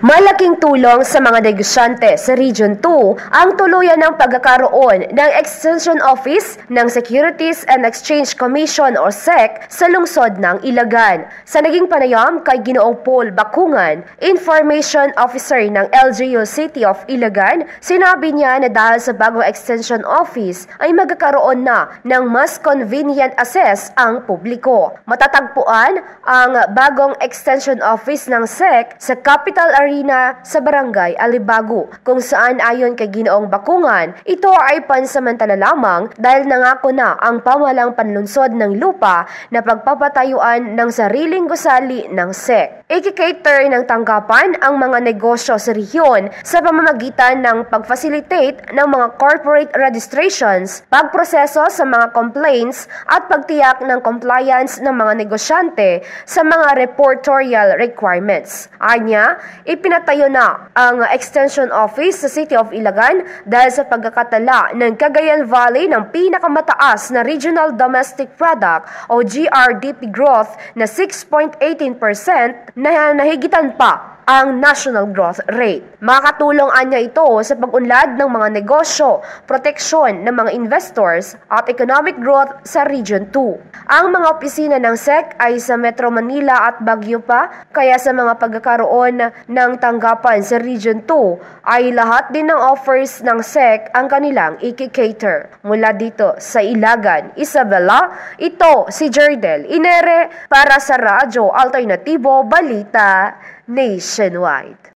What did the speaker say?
Malaking tulong sa mga negosyante sa Region 2 ang tuluyan ng pagkakaroon ng Extension Office ng Securities and Exchange Commission o SEC sa lungsod ng Ilagan. Sa naging panayam kay Ginoong Paul Bakungan, Information Officer ng LGU City of Ilagan, sinabi niya na dahil sa bagong Extension Office ay magkakaroon na ng mas convenient access ang publiko. Matatagpuan ang bagong Extension Office ng SEC sa Capital Arena sa Barangay Alibago, kung saan ayon kay Ginoong Bakungan, ito ay pansamantala lamang dahil nangako na ang pamahalang panlunsod ng lupa na pagpapatayuan ng sariling gusali ng SEC. Ikikater ng tanggapan ang mga negosyo sa rehiyon sa pamamagitan ng pag-facilitate ng mga corporate registrations, pagproseso sa mga complaints at pagtiyak ng compliance ng mga negosyante sa mga reportorial requirements. Anya, ipinatayo na ang Extension Office sa City of Ilagan dahil sa pagkakatala ng Cagayan Valley ng pinakamataas na Regional Domestic Product o GRDP growth na 6.18% na nahigitan pa ang national growth rate. Makakatulong anya ito sa pag-unlad ng mga negosyo, proteksyon ng mga investors at economic growth sa Region 2. Ang mga opisina ng SEC ay sa Metro Manila at Baguio pa, kaya sa mga pagkakaroon ng tanggapan sa Region 2 ay lahat din ng offers ng SEC ang kanilang ikikater. Mula dito sa Ilagan, Isabela, ito si Jerdel Inere para sa Radyo Alternatibo Balita Nationwide.